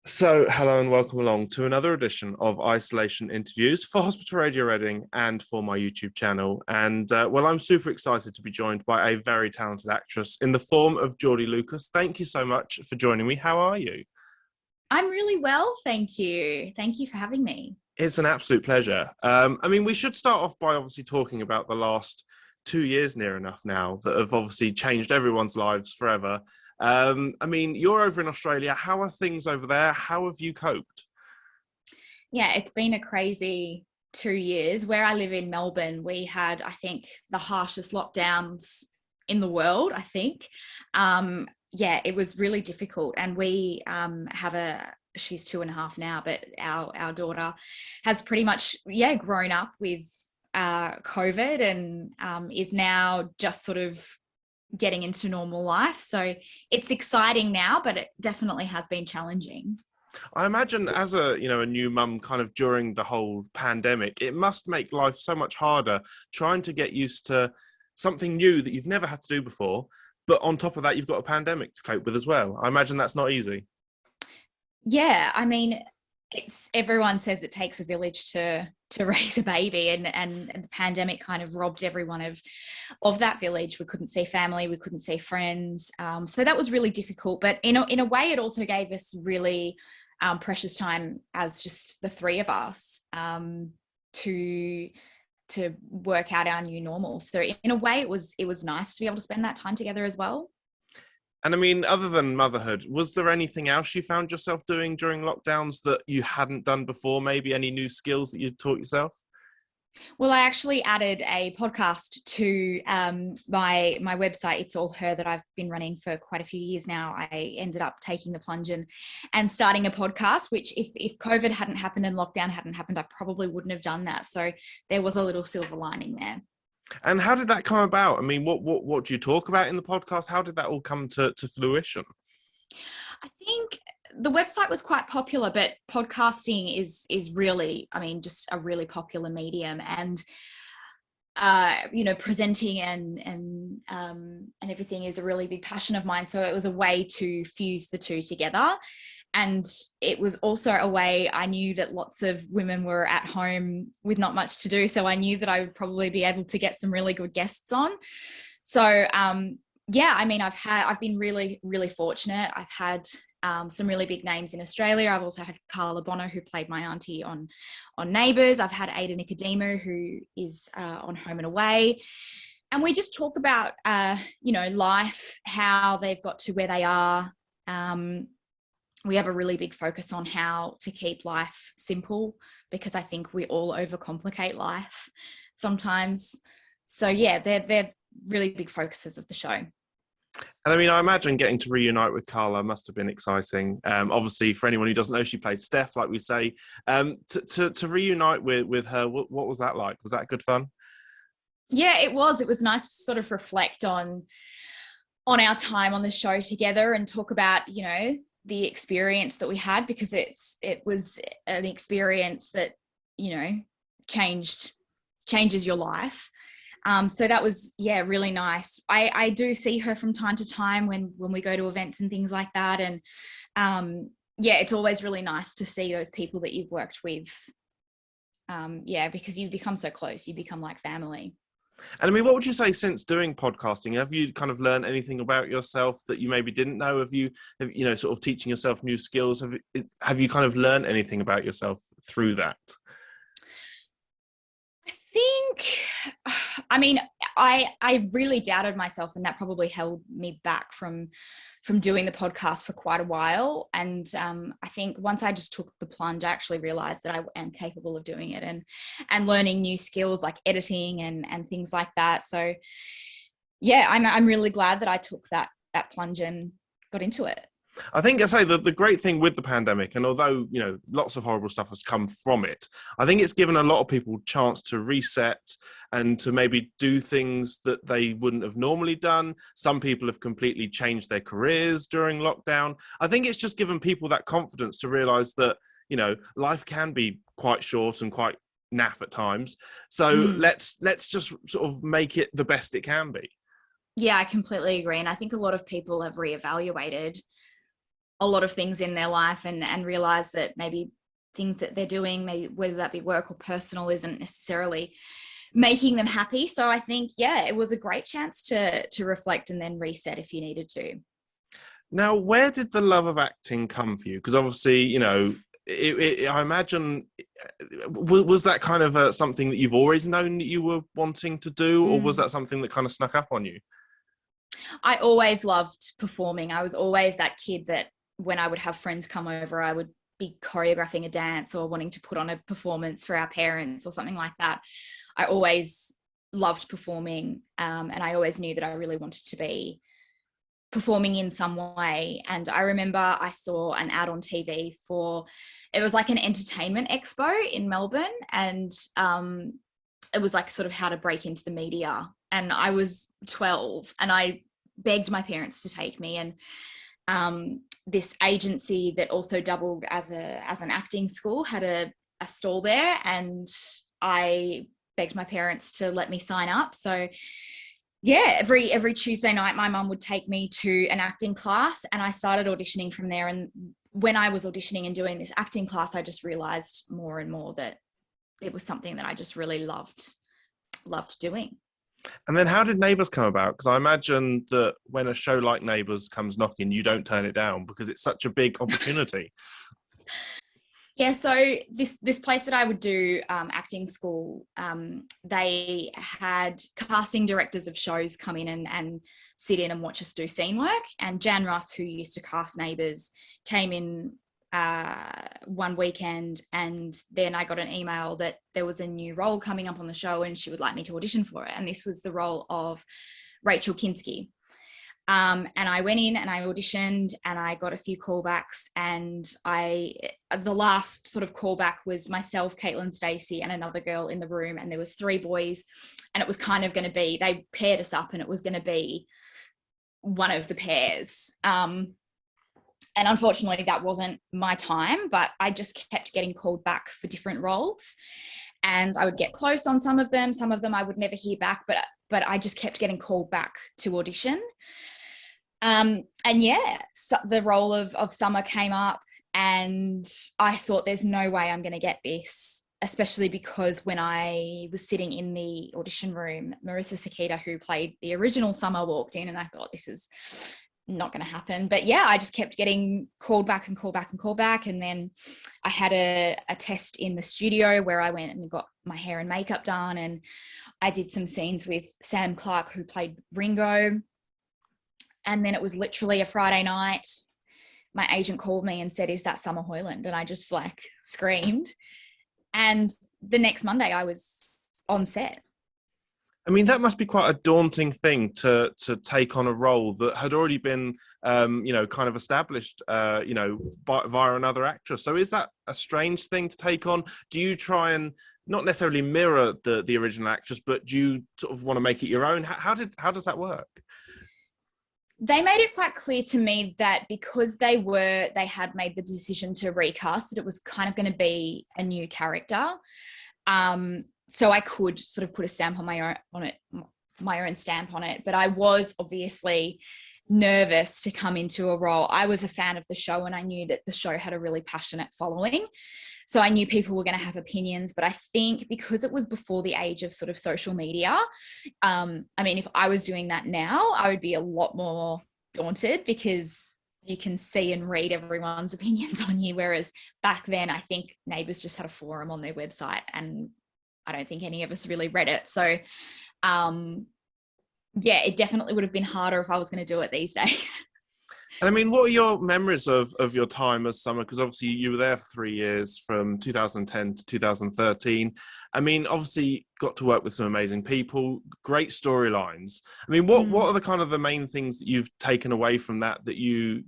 So, hello and welcome along to another edition of Isolation Interviews for Hospital Radio Reading and for my YouTube channel. And I'm super excited to be joined by a very talented actress in the form of Jordy Lucas. Thank you so much for joining me. How are you? I'm really well, thank you. Thank you for having me. It's an absolute pleasure. We should start off by obviously talking about the last 2 years near enough now that have obviously changed everyone's lives forever. You're over in Australia. How are things over there? How have you coped? Yeah, it's been a crazy 2 years. Where I live in Melbourne, we had, I think, the harshest lockdowns in the world, I think. It was really difficult. And we she's 2.5 now, but our daughter has pretty much, grown up with COVID and is now just sort of getting into normal life. So it's exciting now, but it definitely has been challenging. I imagine as a new mum kind of during the whole pandemic, it must make life so much harder trying to get used to something new that you've never had to do before. But on top of that, you've got a pandemic to cope with as well. I imagine that's not easy. Yeah, everyone says it takes a village to raise a baby, and the pandemic kind of robbed everyone of that village. We couldn't see family, we couldn't see friends, so that was really difficult. But in a way, it also gave us really precious time as just the three of us to work out our new normal. So in a way, it was nice to be able to spend that time together as well. And other than motherhood, was there anything else you found yourself doing during lockdowns that you hadn't done before? Maybe any new skills that you'd taught yourself? Well, I actually added a podcast to my website. It's All Her, that I've been running for quite a few years now. I ended up taking the plunge and starting a podcast, which if COVID hadn't happened and lockdown hadn't happened, I probably wouldn't have done that. So there was a little silver lining there. And how did that come about? What do you talk about in the podcast? How did that all come to fruition? I think the website was quite popular, but podcasting is really, just a really popular medium, and presenting and everything is a really big passion of mine. So it was a way to fuse the two together. And it was also a way, I knew that lots of women were at home with not much to do. So I knew that I would probably be able to get some really good guests on. So, I've been really, really fortunate. I've had some really big names in Australia. I've also had Carla Bono, who played my auntie on Neighbours. I've had Ada Nicodemo, who is on Home and Away. And we just talk about, life, how they've got to where they are. We have a really big focus on how to keep life simple, because I think we all overcomplicate life sometimes. So yeah, they're really big focuses of the show. And I imagine getting to reunite with Carla must have been exciting. Obviously, for anyone who doesn't know, she played Steph, like we say. To reunite with her, what was that like? Was that good fun? Yeah, it was. It was nice to sort of reflect on our time on the show together and talk about, the experience that we had, because it was an experience that, changes your life. So that was, really nice. I do see her from time to time when we go to events and things like that. And it's always really nice to see those people that you've worked with. Because you become so close, you become like family. And what would you say, since doing podcasting, have you kind of learned anything about yourself that you maybe didn't know? Have you sort of teaching yourself new skills? Have you kind of learned anything about yourself through that? I really doubted myself, and that probably held me back from doing the podcast for quite a while. And I think once I just took the plunge, I actually realized that I am capable of doing it and learning new skills like editing and things like that. So yeah, I'm really glad that I took that plunge and got into it. I think I say the great thing with the pandemic, and although, lots of horrible stuff has come from it, I think it's given a lot of people a chance to reset and to maybe do things that they wouldn't have normally done. Some people have completely changed their careers during lockdown. I think it's just given people that confidence to realize that, life can be quite short and quite naff at times. So let's just sort of make it the best it can be. Yeah, I completely agree. And I think a lot of people have reevaluated a lot of things in their life and realize that maybe things that they're doing, maybe whether that be work or personal, isn't necessarily making them happy. So I think, yeah, it was a great chance to reflect and then reset if you needed to. Now, where did the love of acting come for you? Because obviously, you know, I imagine, was that kind of something that you've always known that you were wanting to do, or was that something that kind of snuck up on you? I always loved performing. I was always that kid that when I would have friends come over, I would be choreographing a dance or wanting to put on a performance for our parents or something like that. I always loved performing, and I always knew that I really wanted to be performing in some way. And I remember I saw an ad on TV for, it was like an entertainment expo in Melbourne, and it was like sort of how to break into the media. And I was 12 and I begged my parents to take me, and this agency that also doubled as an acting school had a stall there, and I begged my parents to let me sign up. So yeah, every Tuesday night, my mum would take me to an acting class, and I started auditioning from there. And when I was auditioning and doing this acting class, I just realized more and more that it was something that I just really loved doing. And then how did Neighbours come about? Because I imagine that when a show like Neighbours comes knocking, you don't turn it down because it's such a big opportunity. Yeah, so this place that I would do acting school, they had casting directors of shows come in and sit in and watch us do scene work. And Jan Russ, who used to cast Neighbours, came in one weekend, and then I got an email that there was a new role coming up on the show and she would like me to audition for it. And this was the role of Rachel Kinski. And I went in and I auditioned and I got a few callbacks, and the last sort of callback was myself, Caitlin Stacey, and another girl in the room, and there was 3 boys, and it was kind of going to be, they paired us up and it was going to be one of the pairs. And unfortunately that wasn't my time, but I just kept getting called back for different roles, and I would get close on some of them I would never hear back, but I just kept getting called back to audition. And yeah, so the role of Summer came up, and I thought there's no way I'm going to get this, especially because when I was sitting in the audition room, Marissa Sakita, who played the original Summer, walked in, and I thought, this is not going to happen. But yeah, I just kept getting called back and called back and called back. And then I had a test in the studio where I went and got my hair and makeup done, and I did some scenes with Sam Clark, who played Ringo. And then it was literally a Friday night, my agent called me and said, "Is that Summer Hoyland?" And I just like screamed. And the next Monday I was on set. I mean, that must be quite a daunting thing to take on a role that had already been, kind of established, via another actress. So is that a strange thing to take on? Do you try and not necessarily mirror the original actress, but do you sort of want to make it your own? How does that work? They made it quite clear to me that because they had made the decision to recast, that it was kind of going to be a new character. So I could sort of put a stamp on my own stamp on it. But I was obviously nervous to come into a role. I was a fan of the show, and I knew that the show had a really passionate following. So I knew people were going to have opinions, but I think because it was before the age of sort of social media, I mean, if I was doing that now, I would be a lot more daunted because you can see and read everyone's opinions on you. Whereas back then, I think Neighbours just had a forum on their website, and I don't think any of us really read it. So, yeah, it definitely would have been harder if I was going to do it these days. And I mean, what are your memories of your time as Summer? Because obviously you were there for 3 years, from 2010 to 2013. I mean, obviously got to work with some amazing people, great storylines. I mean, what are the kind of the main things that you've taken away from that you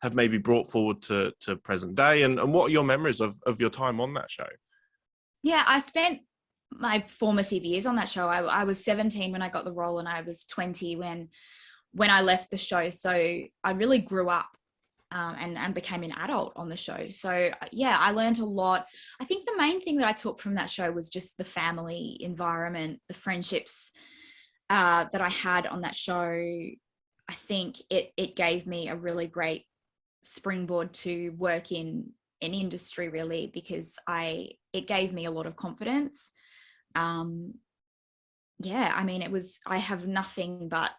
have maybe brought forward to present day? And what are your memories of your time on that show? Yeah, I spent my formative years on that show. I was 17 when I got the role, and I was 20 when I left the show. So I really grew up and became an adult on the show. So yeah, I learned a lot. I think the main thing that I took from that show was just the family environment, the friendships that I had on that show. I think it gave me a really great springboard to work in an industry, really, because it gave me a lot of confidence. Yeah, I mean, I have nothing but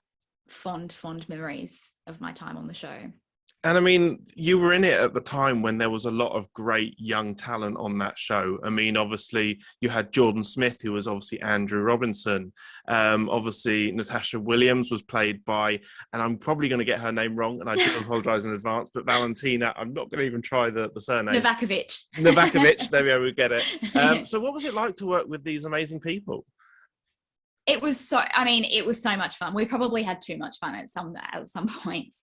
fond memories of my time on the show. And I mean, you were in it at the time when there was a lot of great young talent on that show. I mean, obviously, you had Jordan Smith, who was obviously Andrew Robinson. Obviously, Natasha Williams was played by, and I'm probably going to get her name wrong, and I do apologise in advance, but Valentina, I'm not going to even try the surname. Novakovic, there we go, we get it. So what was it like to work with these amazing people? It was so much fun. We probably had too much fun at some points.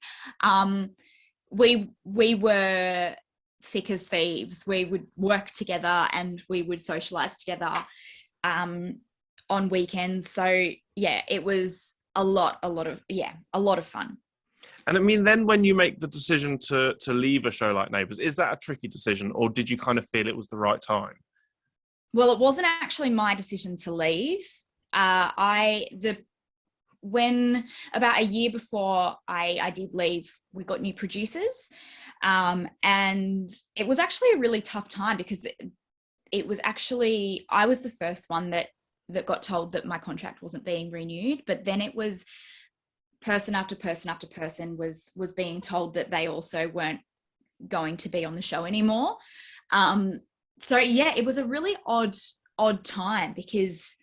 We were thick as thieves. We would work together and we would socialize together on weekends. So yeah, it was a lot of fun. And I mean, then when you make the decision to leave a show like Neighbours, is that a tricky decision, or did you kind of feel it was the right time? Well, it wasn't actually my decision to leave. When about a year before I did leave, we got new producers, and it was actually a really tough time because it was actually, I was the first one that got told that my contract wasn't being renewed, but then it was person after person after person was being told that they also weren't going to be on the show anymore. So yeah, it was a really odd time because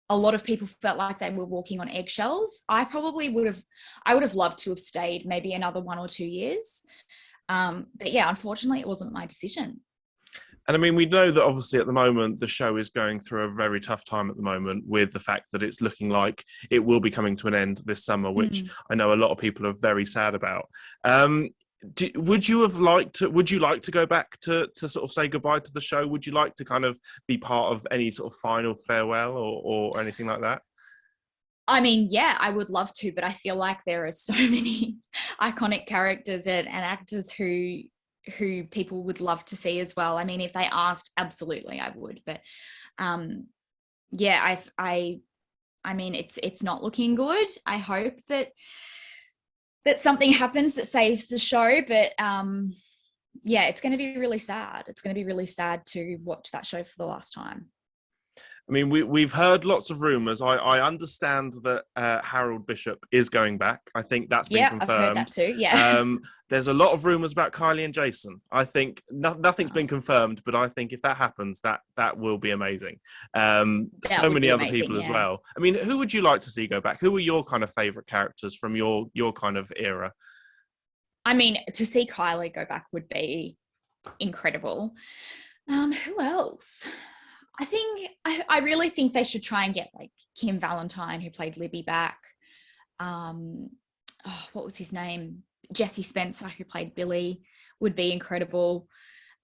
a lot of people felt like they were walking on eggshells. I would have loved to have stayed maybe another 1 or 2 years. But yeah, unfortunately, it wasn't my decision. And I mean, we know that obviously at the moment, the show is going through a very tough time at the moment with the fact that it's looking like it will be coming to an end this summer, which I know a lot of people are very sad about. Would you like to go back to sort of say goodbye to the show? Would you like to kind of be part of any sort of final farewell or anything like that? I mean, yeah, I would love to, but I feel like there are so many iconic characters and actors who people would love to see as well. I mean, if they asked, absolutely I would. But yeah, I mean, it's not looking good. I hope that something happens that saves the show, but yeah, it's going to be really sad. It's going to be really sad to watch that show for the last time. I mean, we've heard lots of rumours. I understand that Harold Bishop is going back. I think that's been confirmed. I've heard that too, yeah. There's a lot of rumours about Kylie and Jason. I think nothing's been confirmed, but I think if that happens, that will be amazing. So many other people as well. I mean, who would you like to see go back? Who are your kind of favourite characters from your kind of era? I mean, to see Kylie go back would be incredible. Who else? I really think they should try and get like Kim Valentine, who played Libby, back. What was his name? Jesse Spencer, who played Billy, would be incredible.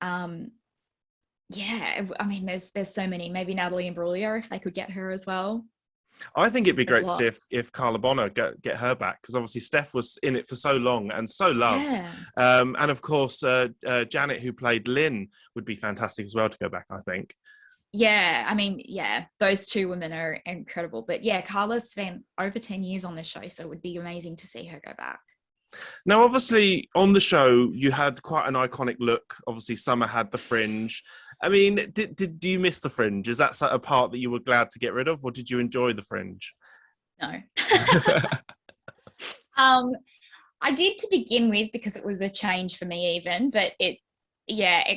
Yeah, I mean, there's so many. Maybe Natalie Imbruglia, if they could get her as well. I think it'd be great to see if Carla Bonner get her back, because obviously Steph was in it for so long and so loved. Yeah. And of course, Janet, who played Lynn, would be fantastic as well to go back, I think. Yeah, I mean, yeah, those two women are incredible. But yeah, Carla's spent over 10 years on this show, so it would be amazing to see her go back. Now, obviously, on the show, you had quite an iconic look. Obviously, Summer had the fringe. I mean, do you miss the fringe? Is that a part that you were glad to get rid of, or did you enjoy the fringe? No. I did to begin with, because it was a change for me even, but it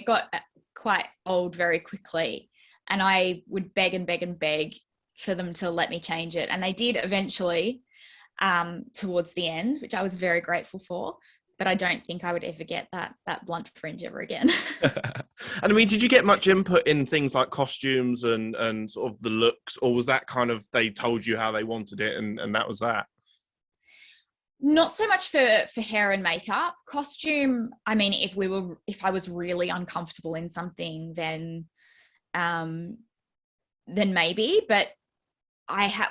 got quite old very quickly. And I would beg and beg and beg for them to let me change it. And they did eventually towards the end, which I was very grateful for. But I don't think I would ever get that blunt fringe ever again. And I mean, did you get much input in things like costumes and sort of the looks? Or was that kind of, they told you how they wanted it and that was that? Not so much for hair and makeup. Costume, I mean, if I was really uncomfortable in something, then maybe, but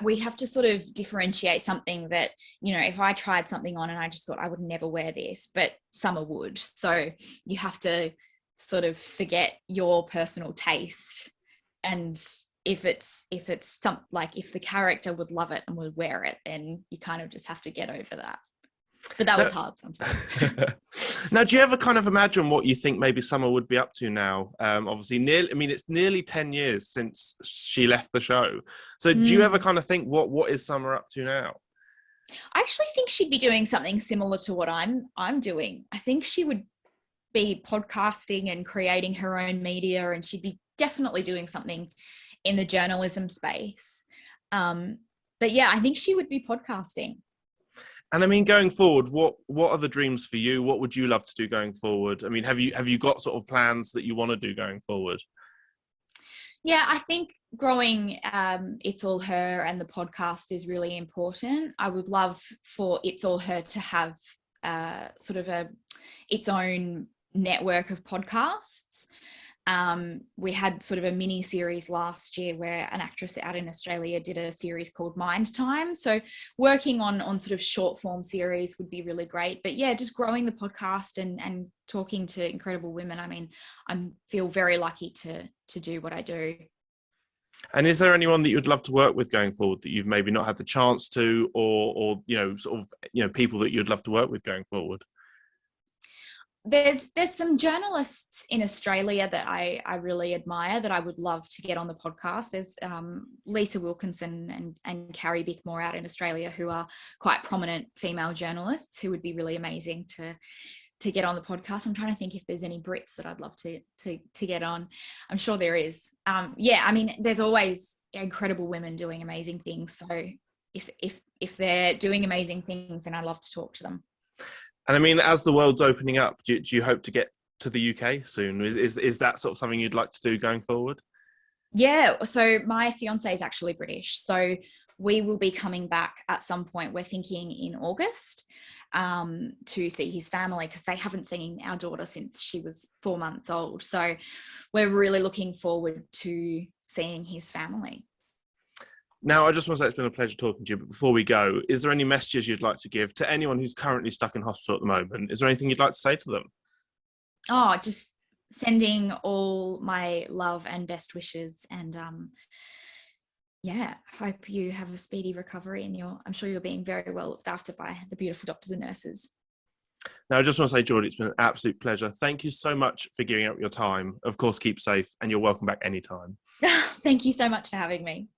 we have to sort of differentiate something that, you know, if I tried something on and I just thought I would never wear this, but Summer would. So you have to sort of forget your personal taste. And if it's if the character would love it and would wear it, then you kind of just have to get over that. But that was hard sometimes. Now, do you ever kind of imagine what you think maybe Summer would be up to now? Obviously, it's nearly 10 years since she left the show. So do you ever kind of think, what is Summer up to now? I actually think she'd be doing something similar to what I'm doing. I think she would be podcasting and creating her own media, and she'd be definitely doing something in the journalism space. But yeah, I think she would be podcasting. And I mean, going forward, what are the dreams for you? What would you love to do going forward? I mean, have you got sort of plans that you want to do going forward? Yeah, I think growing It's All Her and the podcast is really important. I would love for It's All Her to have sort of its own network of podcasts. We had sort of a mini series last year where an actress out in Australia did a series called Mind Time. So working on sort of short form series would be really great. But yeah, just growing the podcast and talking to incredible women. I mean, I feel very lucky to do what I do. And is there anyone that you'd love to work with going forward that you've maybe not had the chance to, or people that you'd love to work with going forward? There's some journalists in Australia that I really admire that I would love to get on the podcast. There's Lisa Wilkinson and Carrie Bickmore out in Australia, who are quite prominent female journalists who would be really amazing to get on the podcast. I'm trying to think if there's any Brits that I'd love to get on. I'm sure there is. Yeah, I mean, there's always incredible women doing amazing things. So if they're doing amazing things, then I'd love to talk to them. And I mean, as the world's opening up, do you hope to get to the UK soon? Is that sort of something you'd like to do going forward? Yeah, so my fiance is actually British, so we will be coming back at some point. We're thinking in August to see his family, because they haven't seen our daughter since she was 4 months old. So we're really looking forward to seeing his family. Now, I just want to say it's been a pleasure talking to you, but before we go, is there any messages you'd like to give to anyone who's currently stuck in hospital at the moment? Is there anything you'd like to say to them? Oh, just sending all my love and best wishes, and hope you have a speedy recovery, and I'm sure you're being very well looked after by the beautiful doctors and nurses. Now, I just want to say, Jordy, it's been an absolute pleasure. Thank you so much for giving up your time. Of course, keep safe, and you're welcome back anytime. Thank you so much for having me.